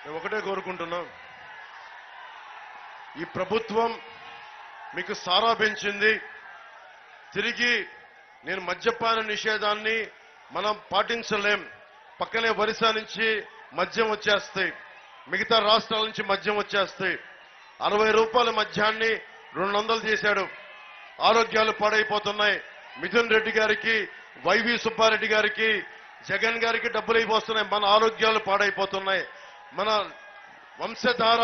నేను ఒకటే కోరుకుంటున్నా, ఈ ప్రభుత్వం మీకు సారా పెంచింది. తిరిగి నేను మద్యపాన నిషేధాన్ని మనం పాటించలేం. పక్కనే ఒరిస్సా నుంచి మద్యం వచ్చేస్తాయి, మిగతా రాష్ట్రాల నుంచి మద్యం వచ్చేస్తాయి. 60 రూపాయల మద్యాన్ని 200 చేశాడు. ఆరోగ్యాలు పాడైపోతున్నాయి. మిథున్ రెడ్డి గారికి, వైవి సుబ్బారెడ్డి గారికి, జగన్ గారికి డబ్బులు అయిపోతున్నాయి. మన ఆరోగ్యాలు పాడైపోతున్నాయి. మన వంశధార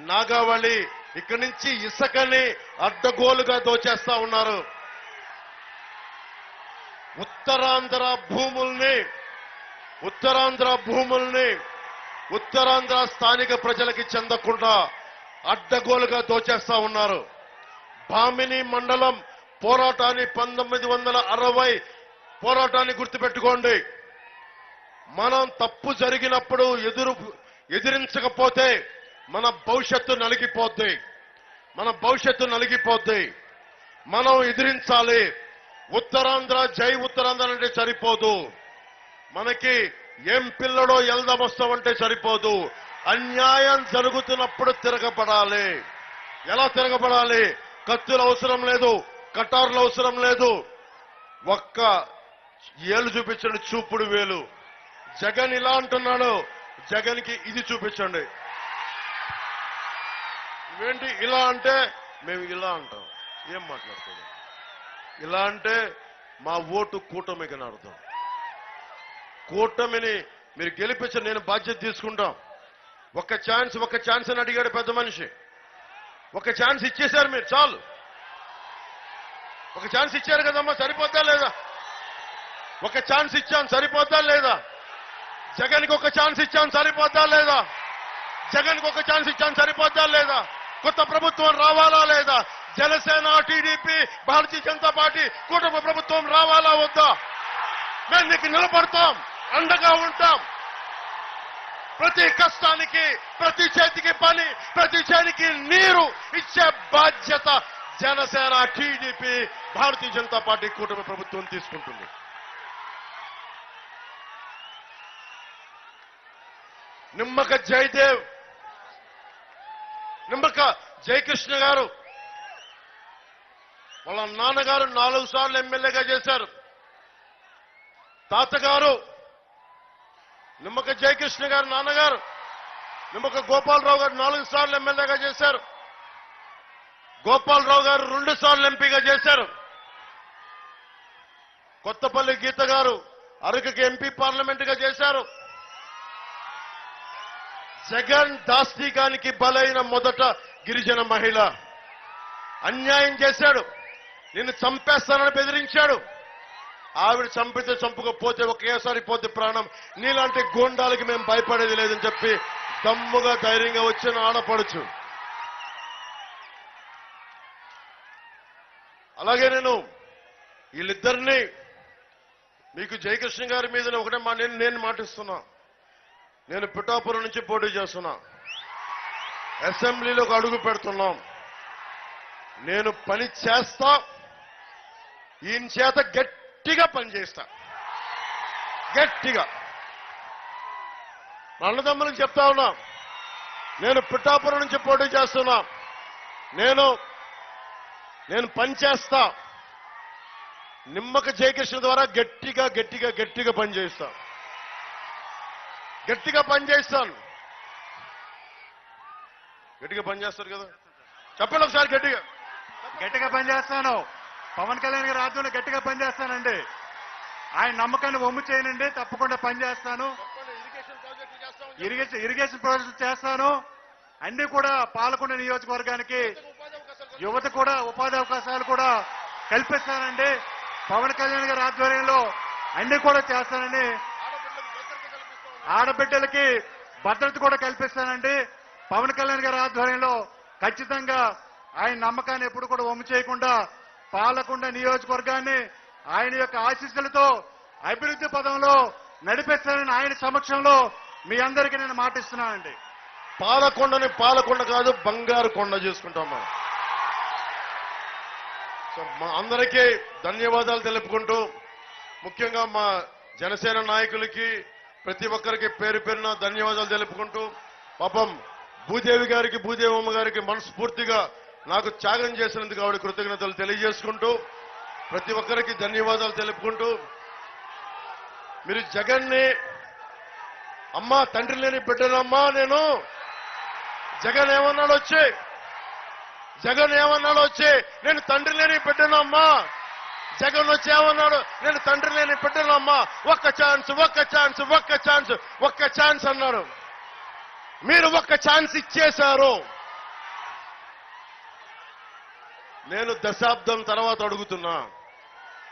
నాగావళి ఇక్కడి నుంచి ఇసుకని అడ్డగోలుగా దోచేస్తా ఉన్నారు. ఉత్తరాంధ్ర భూముల్ని ఉత్తరాంధ్ర స్థానిక ప్రజలకి చెందకుండా అడ్డగోలుగా దోచేస్తా ఉన్నారు. భామిని మండలం పోరాటాన్ని 1960 పోరాటాన్ని గుర్తుపెట్టుకోండి. మనం తప్పు జరిగినప్పుడు ఎదిరించకపోతే మన భవిష్యత్తు నలిగిపోద్ది. మనం ఎదిరించాలి. ఉత్తరాంధ్ర జై ఉత్తరాంధ్ర అంటే సరిపోదు. మనకి ఏం పిల్లడో ఎల్దమొస్తామంటే సరిపోదు. అన్యాయం జరుగుతున్నప్పుడు తిరగబడాలి. ఎలా తిరగబడాలి? కత్తులు అవసరం లేదు, కటార్లు అవసరం లేదు. ఒక్క ఏలు చూపించండి, చూపుడు వేలు. జగన్ ఇలా అంటున్నాడు, జగన్కి ఇది చూపించండి. ఇవేంటి ఇలా అంటే? మేము ఇలా అంటాం. ఏం మాట్లాడుతుంది? ఇలా అంటే మా ఓటు కూటమికి అని అర్థం. కూటమిని మీరు గెలిపించి నేను బాధ్యత తీసుకుంటాం. ఒక్క ఛాన్స్ అని అడిగాడు పెద్ద మనిషి. ఒక ఛాన్స్ ఇచ్చేశారు మీరు, చాలు. ఒక ఛాన్స్ ఇచ్చారు కదమ్మా, సరిపోతా లేదా? ఒక ఛాన్స్ ఇచ్చాను, సరిపోతా లేదా? జగన్కి ఒక ఛాన్స్ ఇచ్చాను, సరిపోతా లేదా? జగన్కి ఒక ఛాన్స్ ఇచ్చాను, సరిపోతా లేదా? కొత్త ప్రభుత్వం రావాలా లేదా? జనసేన, టీడీపీ, భారతీయ జనతా పార్టీ కూటమి ప్రభుత్వం రావాలా వద్దా? మేము నీకు నిలబడతాం, అండగా ఉంటాం. ప్రతి కష్టానికి, ప్రతి చేతికి పని, ప్రతి చేతికి నీరు ఇచ్చే బాధ్యత జనసేన, టీడీపీ, భారతీయ జనతా పార్టీ కూటమి ప్రభుత్వం తీసుకుంటుంది. నిమ్మక జయదేవ్, నిమ్మక జయకృష్ణ గారు వాళ్ళ నాన్నగారు 4 సార్లు ఎమ్మెల్యేగా చేశారు. తాతగారు నిమ్మక జయకృష్ణ గారు నాన్నగారు నిమ్మక గోపాలరావు గారు 4 సార్లు ఎమ్మెల్యేగా చేశారు. గోపాలరావు గారు 2 సార్లు ఎంపీగా చేశారు. కొత్తపల్లి గీత గారు అరకుకి ఎంపీ పార్లమెంటుగా చేశారు. జగన్ దాస్తికానికి బలైన మొదట గిరిజన మహిళ. అన్యాయం చేశాడు, నిన్ను చంపేస్తానని బెదిరించాడు. ఆవిడ చంపితే చంపుకపోతే ఒకేసారి పోతే ప్రాణం. నీలాంటి గోండాలకి మేము భయపడేది లేదని చెప్పి దమ్ముగా ధైర్యంగా వచ్చిన ఆడపడుచు. అలాగే వీళ్ళిద్దరినీ మీకు జయకృష్ణ గారి మీద ఒకటే నేను మాటిస్తున్నా. నేను పిఠాపురం నుంచి పోటీ చేస్తున్నా, అసెంబ్లీలోకి అడుగు పెడుతున్నాం. నేను పని చేస్తా, ఈయన చేత గట్టిగా పనిచేస్తా. గట్టిగా అన్నదమ్ములకు చెప్తా ఉన్నా, నేను పిఠాపురం నుంచి పోటీ చేస్తున్నా. నేను పని చేస్తా. నిమ్మక జయకృష్ణ ద్వారా గట్టిగా పనిచేస్తా. గట్టిగా పనిచేస్తాను. గట్టిగా పనిచేస్తారు కదా, చెప్పండి ఒకసారి. గట్టిగా పనిచేస్తాను. పవన్ కళ్యాణ్ గారి ఆధ్వర్యంలో గట్టిగా పనిచేస్తానండి. ఆయన నమ్మకాన్ని వమ్ము చేయనండి. తప్పకుండా పనిచేస్తాను. ఇరిగేషన్ ప్రాజెక్టు చేస్తాను. అన్ని కూడా పాలకొండ నియోజకవర్గానికి యువత కూడా ఉపాధి అవకాశాలు కూడా కల్పిస్తానండి. పవన్ కళ్యాణ్ గారి ఆధ్వర్యంలో అన్ని కూడా చేస్తానండి. ఆడబిడ్డలకి భద్రత కూడా కల్పిస్తానండి. పవన్ కళ్యాణ్ గారి ఆధ్వర్యంలో ఖచ్చితంగా ఆయన నమ్మకాన్ని ఎప్పుడు కూడా వమ్ము చేయకుండా పాలకొండ నియోజకవర్గాన్ని ఆయన యొక్క ఆశీస్సులతో అభివృద్ధి పదంలో నడిపిస్తానని ఆయన సమక్షంలో మీ అందరికీ నేను మాటిస్తున్నానండి. పాలకొండని పాలకొండ కాదు, బంగారు కొండ చేసుకుంటాం మనం. సో మా అందరికీ ధన్యవాదాలు తెలుపుకుంటూ, ముఖ్యంగా మా జనసేన నాయకులకి ప్రతి ఒక్కరికి పేరు పేరున ధన్యవాదాలు తెలుపుకుంటూ, పాపం భూదేవి గారికి భూదేవమ్మ గారికి మనస్ఫూర్తిగా నాకు త్యాగం చేసినందుకు ఆవిడ కృతజ్ఞతలు తెలియజేసుకుంటూ ప్రతి ఒక్కరికి ధన్యవాదాలు తెలుపుకుంటూ మీరు జగన్ని అమ్మా తండ్రి లేని బిడ్డనమ్మా నేను జగన్ ఏమన్నాడు వచ్చి నేను తండ్రి లేని బిడ్డనమ్మా జగన్ వచ్చి ఏమన్నాడు నేను తండ్రి లేని బిడ్డనమ్మా ఒక్క ఛాన్స్ అన్నాడు మీరు ఒక్క ఛాన్స్ ఇచ్చేశారు నేను దశాబ్దం తర్వాత అడుగుతున్నా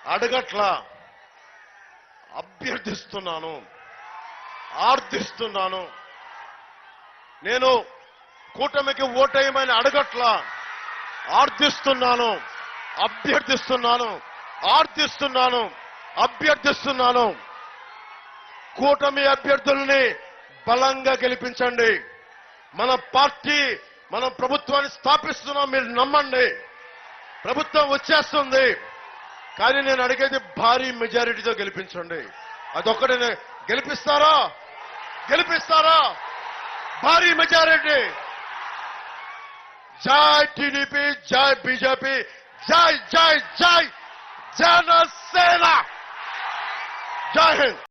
అడగట్లా అభ్యర్థిస్తున్నాను ఆర్థిస్తున్నాను నేను కూటమికి ఓటేయమని అడగట్లా ఆర్థిస్తున్నాను అభ్యర్థిస్తున్నాను కూటమి అభ్యర్థుల్ని బలంగా గెలిపించండి మన పార్టీ మనం ప్రభుత్వాన్ని స్థాపిస్తున్నాం మీరు నమ్మండి ప్రభుత్వం వచ్చేస్తుంది కానీ నేను అడిగేది భారీ మెజారిటీతో గెలిపించండి అదొక్కడే గెలిపిస్తారా భారీ మెజారిటీ జై టీడీపీ జై బీజేపీ జై జనసేన జై హింద్